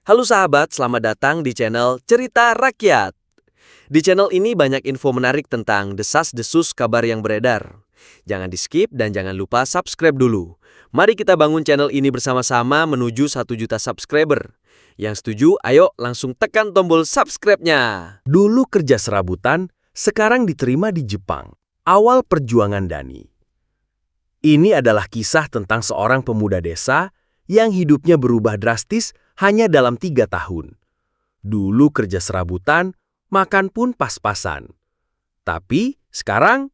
Halo sahabat, selamat datang di channel Cerita Rakyat. Di channel ini banyak info menarik tentang desas-desus kabar yang beredar. Jangan di-skip dan jangan lupa subscribe dulu. Mari kita bangun channel ini bersama-sama menuju 1 juta subscriber. Yang setuju, ayo langsung tekan tombol subscribe-nya. Dulu kerja serabutan, sekarang diterima di Jepang. Awal perjuangan Dani. Ini adalah kisah tentang seorang pemuda desa yang hidupnya berubah drastis hanya dalam 3 tahun. Dulu kerja serabutan, makan pun pas-pasan. Tapi sekarang,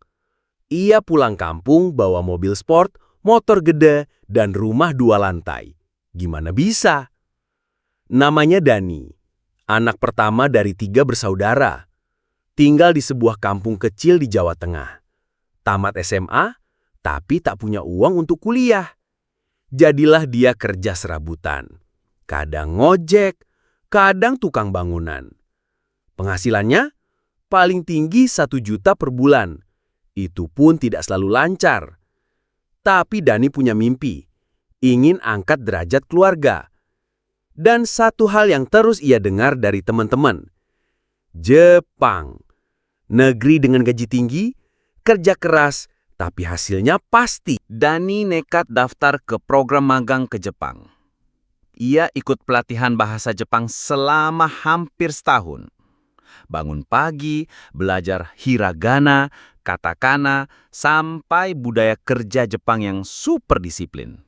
ia pulang kampung bawa mobil sport, motor gede, dan rumah 2 lantai. Gimana bisa? Namanya Dani, anak pertama dari 3 bersaudara. Tinggal di sebuah kampung kecil di Jawa Tengah. Tamat SMA, tapi tak punya uang untuk kuliah. Jadilah dia kerja serabutan. Kadang ngojek, kadang tukang bangunan. Penghasilannya paling tinggi 1 juta per bulan. Itu pun tidak selalu lancar. Tapi Dani punya mimpi, ingin angkat derajat keluarga. Dan satu hal yang terus ia dengar dari teman-teman. Jepang. Negeri dengan gaji tinggi, kerja keras, tapi hasilnya pasti. Dani nekat daftar ke program magang ke Jepang. Ia ikut pelatihan bahasa Jepang selama hampir setahun. Bangun pagi, belajar hiragana, katakana, sampai budaya kerja Jepang yang super disiplin.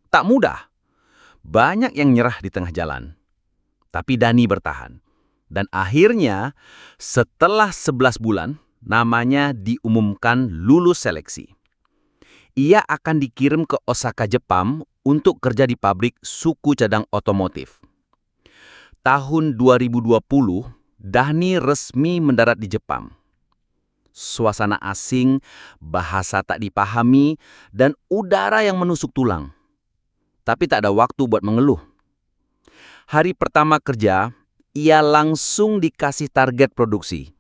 Tak mudah. Banyak yang nyerah di tengah jalan. Tapi Dani bertahan. Dan akhirnya, setelah 11 bulan, namanya diumumkan lulus seleksi. Ia akan dikirim ke Osaka, Jepang untuk kerja di pabrik suku cadang otomotif. Tahun 2020, Dani resmi mendarat di Jepang. Suasana asing, bahasa tak dipahami, dan udara yang menusuk tulang. Tapi tak ada waktu buat mengeluh. Hari pertama kerja, ia langsung dikasih target produksi.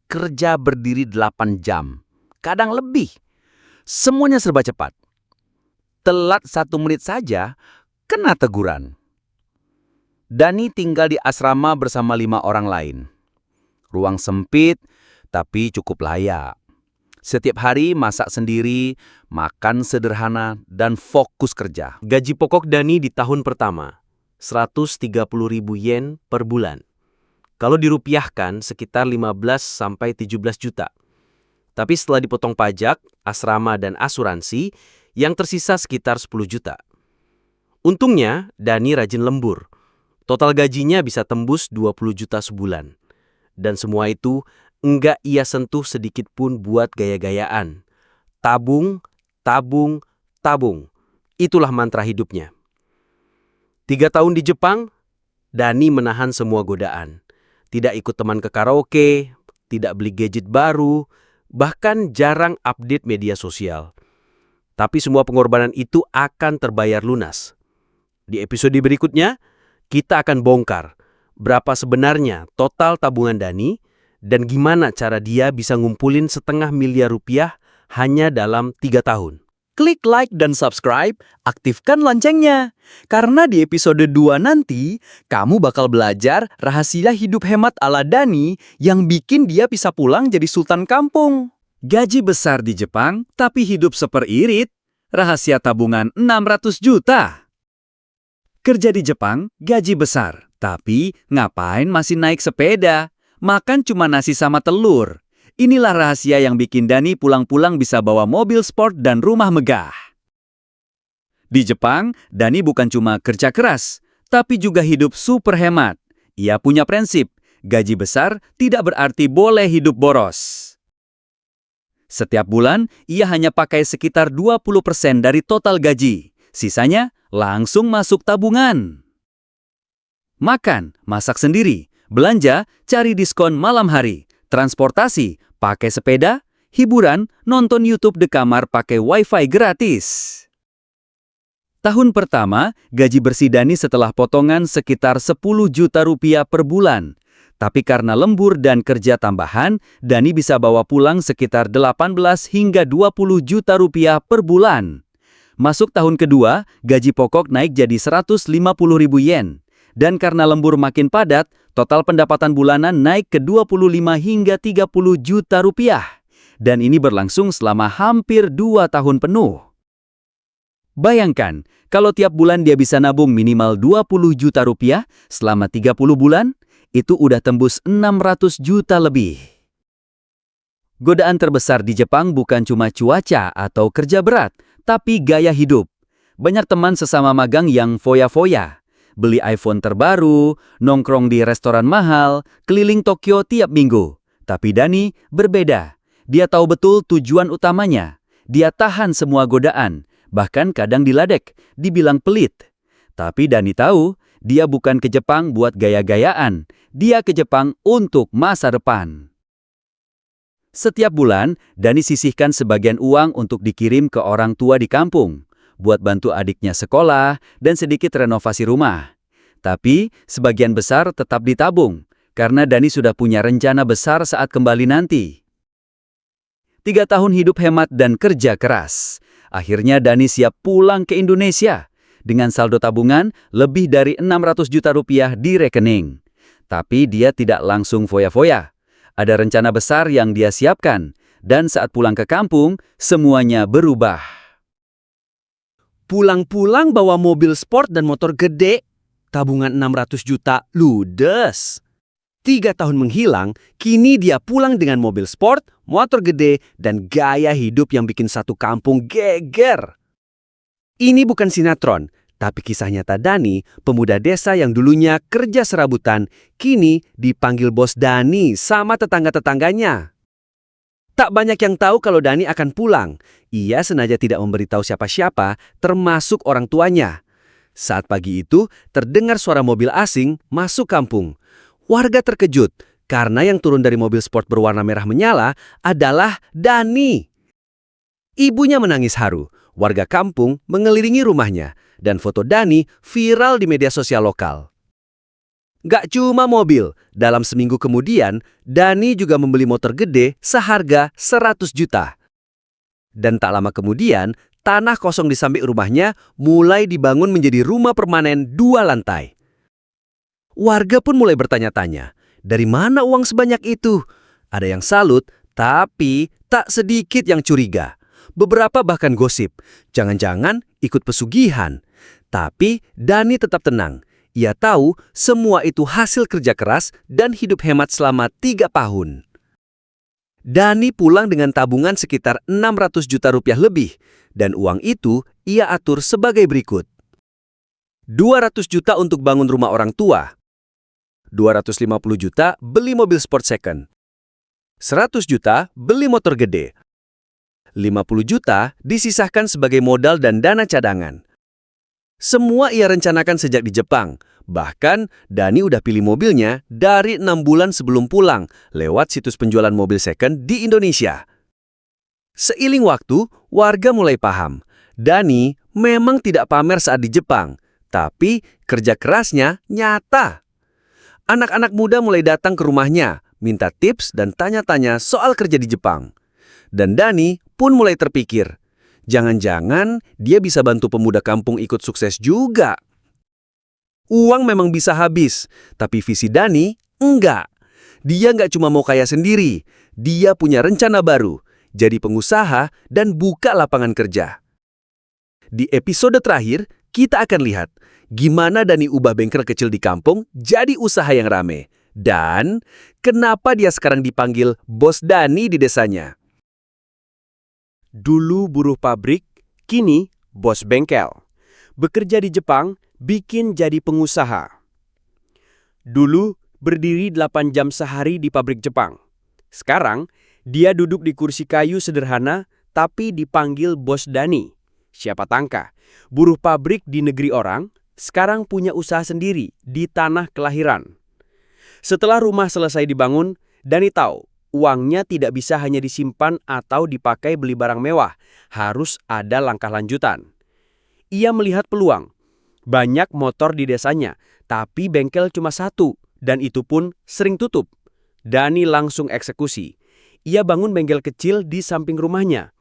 Kerja berdiri 8 jam, kadang lebih. Semuanya serba cepat. Telat 1 menit saja, kena teguran. Dani tinggal di asrama bersama 5 orang lain. Ruang sempit, tapi cukup layak. Setiap hari masak sendiri, makan sederhana, dan fokus kerja. Gaji pokok Dani di tahun pertama, 130.000 yen per bulan. Kalau dirupiahkan sekitar 15-17 juta. Tapi setelah dipotong pajak, asrama dan asuransi, yang tersisa sekitar 10 juta. Untungnya, Dani rajin lembur. Total gajinya bisa tembus 20 juta sebulan. Dan semua itu enggak ia sentuh sedikit pun buat gaya-gayaan. Tabung, tabung, tabung. Itulah mantra hidupnya. 3 tahun di Jepang, Dani menahan semua godaan. Tidak ikut teman ke karaoke, tidak beli gadget baru, bahkan jarang update media sosial. Tapi semua pengorbanan itu akan terbayar lunas. Di episode berikutnya, kita akan bongkar berapa sebenarnya total tabungan Dani dan gimana cara dia bisa ngumpulin 500 miliar rupiah hanya dalam 3 tahun. Klik like dan subscribe, aktifkan loncengnya. Karena di episode 2 nanti, kamu bakal belajar rahasia hidup hemat ala Dani yang bikin dia bisa pulang jadi sultan kampung. Gaji besar di Jepang, tapi hidup seperirit. Rahasia tabungan 600 juta. Kerja di Jepang, gaji besar. Tapi ngapain masih naik sepeda? Makan cuma nasi sama telur. Inilah rahasia yang bikin Dani pulang-pulang bisa bawa mobil sport dan rumah megah. Di Jepang, Dani bukan cuma kerja keras, tapi juga hidup super hemat. Ia punya prinsip, gaji besar tidak berarti boleh hidup boros. Setiap bulan, ia hanya pakai sekitar 20% dari total gaji. Sisanya langsung masuk tabungan. Makan, masak sendiri. Belanja, cari diskon malam hari. Transportasi, pakai sepeda. Hiburan, nonton YouTube di kamar pakai wifi gratis. Tahun pertama, gaji bersih Dani setelah potongan sekitar 10 juta rupiah per bulan. Tapi karena lembur dan kerja tambahan, Dani bisa bawa pulang sekitar 18 hingga 20 juta rupiah per bulan. Masuk tahun kedua, gaji pokok naik jadi 150.000 yen. Dan karena lembur makin padat, total pendapatan bulanan naik ke 25 hingga 30 juta rupiah. Dan ini berlangsung selama hampir 2 tahun penuh. Bayangkan, kalau tiap bulan dia bisa nabung minimal 20 juta rupiah selama 30 bulan, itu udah tembus 600 juta lebih. Godaan terbesar di Jepang bukan cuma cuaca atau kerja berat, tapi gaya hidup. Banyak teman sesama magang yang foya-foya. Beli iPhone terbaru, nongkrong di restoran mahal, keliling Tokyo tiap minggu. Tapi Dani berbeda. Dia tahu betul tujuan utamanya. Dia tahan semua godaan, bahkan kadang diladek, dibilang pelit. Tapi Dani tahu, dia bukan ke Jepang buat gaya-gayaan. Dia ke Jepang untuk masa depan. Setiap bulan, Dani sisihkan sebagian uang untuk dikirim ke orang tua di kampung, buat bantu adiknya sekolah dan sedikit renovasi rumah. Tapi, sebagian besar tetap ditabung, karena Dani sudah punya rencana besar saat kembali nanti. 3 tahun hidup hemat dan kerja keras. Akhirnya Dani siap pulang ke Indonesia, dengan saldo tabungan lebih dari 600 juta rupiah di rekening. Tapi dia tidak langsung foya-foya. Ada rencana besar yang dia siapkan, dan saat pulang ke kampung, semuanya berubah. Pulang-pulang bawa mobil sport dan motor gede, tabungan 600 juta ludes. 3 tahun menghilang, kini dia pulang dengan mobil sport, motor gede, dan gaya hidup yang bikin satu kampung geger. Ini bukan sinetron, tapi kisah nyata Dani, pemuda desa yang dulunya kerja serabutan, kini dipanggil Bos Dani sama tetangga-tetangganya. Tak banyak yang tahu kalau Dani akan pulang. Ia sengaja tidak memberitahu siapa-siapa, termasuk orang tuanya. Saat pagi itu, terdengar suara mobil asing masuk kampung. Warga terkejut karena yang turun dari mobil sport berwarna merah menyala adalah Dani. Ibunya menangis haru. Warga kampung mengelilingi rumahnya, dan foto Dani viral di media sosial lokal. Gak cuma mobil, dalam seminggu kemudian, Dani juga membeli motor gede seharga 100 juta. Dan tak lama kemudian, tanah kosong di samping rumahnya mulai dibangun menjadi rumah permanen 2 lantai. Warga pun mulai bertanya-tanya, dari mana uang sebanyak itu? Ada yang salut, tapi tak sedikit yang curiga. Beberapa bahkan gosip, jangan-jangan ikut pesugihan. Tapi Dani tetap tenang. Ia tahu semua itu hasil kerja keras dan hidup hemat selama 3 tahun. Dani pulang dengan tabungan sekitar 600 juta rupiah lebih, dan uang itu ia atur sebagai berikut. 200 juta untuk bangun rumah orang tua. 250 juta beli mobil sport second. 100 juta beli motor gede. 50 juta disisahkan sebagai modal dan dana cadangan. Semua ia rencanakan sejak di Jepang. Bahkan, Dani udah pilih mobilnya dari 6 bulan sebelum pulang lewat situs penjualan mobil second di Indonesia. Seiring waktu, warga mulai paham. Dani memang tidak pamer saat di Jepang, tapi kerja kerasnya nyata. Anak-anak muda mulai datang ke rumahnya, minta tips dan tanya-tanya soal kerja di Jepang. Dan Dani pun mulai terpikir, jangan-jangan dia bisa bantu pemuda kampung ikut sukses juga. Uang memang bisa habis, tapi visi Dani enggak. Dia nggak cuma mau kaya sendiri, dia punya rencana baru, jadi pengusaha dan buka lapangan kerja. Di episode terakhir, kita akan lihat gimana Dani ubah bengkel kecil di kampung jadi usaha yang rame. Dan kenapa dia sekarang dipanggil Bos Dani di desanya. Dulu buruh pabrik, kini bos bengkel. Bekerja di Jepang, bikin jadi pengusaha. Dulu berdiri 8 jam sehari di pabrik Jepang. Sekarang, dia duduk di kursi kayu sederhana, tapi dipanggil Bos Dani. Siapa tangka, buruh pabrik di negeri orang, sekarang punya usaha sendiri di tanah kelahiran. Setelah rumah selesai dibangun, Dani tahu, uangnya tidak bisa hanya disimpan atau dipakai beli barang mewah, harus ada langkah lanjutan. Ia melihat peluang. Banyak motor di desanya, tapi bengkel cuma satu, dan itu pun sering tutup. Dani langsung eksekusi. Ia bangun bengkel kecil di samping rumahnya.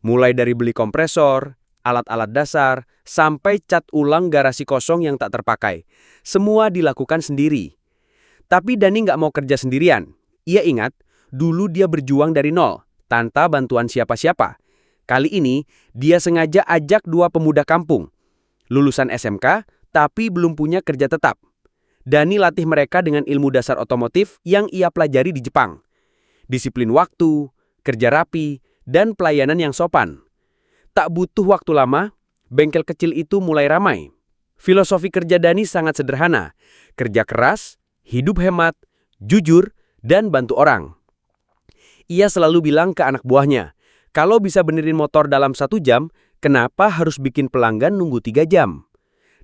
Mulai dari beli kompresor, alat-alat dasar, sampai cat ulang garasi kosong yang tak terpakai. Semua dilakukan sendiri. Tapi Dani nggak mau kerja sendirian. Ia ingat, dulu dia berjuang dari nol, tanpa bantuan siapa-siapa. Kali ini, dia sengaja ajak 2 pemuda kampung. Lulusan SMK, tapi belum punya kerja tetap. Dani latih mereka dengan ilmu dasar otomotif yang ia pelajari di Jepang. Disiplin waktu, kerja rapi, dan pelayanan yang sopan. Tak butuh waktu lama, bengkel kecil itu mulai ramai. Filosofi kerja Dani sangat sederhana. Kerja keras, hidup hemat, jujur, dan bantu orang. Ia selalu bilang ke anak buahnya, kalau bisa benerin motor dalam 1 jam, kenapa harus bikin pelanggan nunggu 3 jam?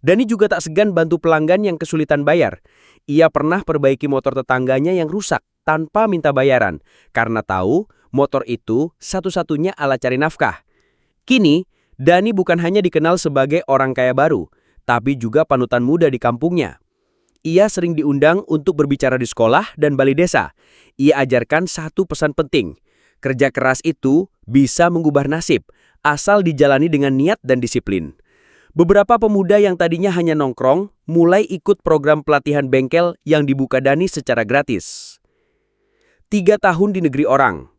Dani juga tak segan bantu pelanggan yang kesulitan bayar. Ia pernah perbaiki motor tetangganya yang rusak tanpa minta bayaran, karena tahu motor itu satu-satunya alat cari nafkah. Kini, Dani bukan hanya dikenal sebagai orang kaya baru, tapi juga panutan muda di kampungnya. Ia sering diundang untuk berbicara di sekolah dan balai desa. Ia ajarkan satu pesan penting. Kerja keras itu bisa mengubah nasib, asal dijalani dengan niat dan disiplin. Beberapa pemuda yang tadinya hanya nongkrong, mulai ikut program pelatihan bengkel yang dibuka Dani secara gratis. 3 tahun di negeri orang.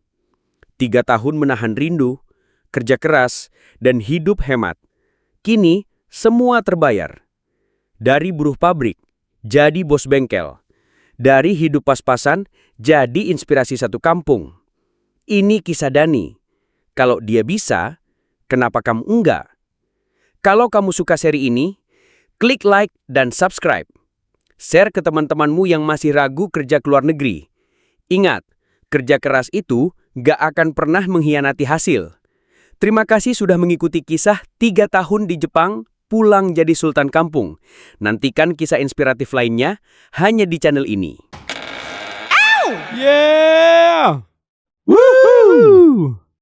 3 tahun menahan rindu, kerja keras, dan hidup hemat. Kini, semua terbayar. Dari buruh pabrik, jadi bos bengkel. Dari hidup pas-pasan, jadi inspirasi satu kampung. Ini kisah Dani. Kalau dia bisa, kenapa kamu enggak? Kalau kamu suka seri ini, klik like dan subscribe. Share ke teman-temanmu yang masih ragu kerja ke luar negeri. Ingat, kerja keras itu gak akan pernah mengkhianati hasil. Terima kasih sudah mengikuti kisah 3 tahun di Jepang, pulang jadi sultan kampung. Nantikan kisah inspiratif lainnya hanya di channel ini. Yeah! Woohoo!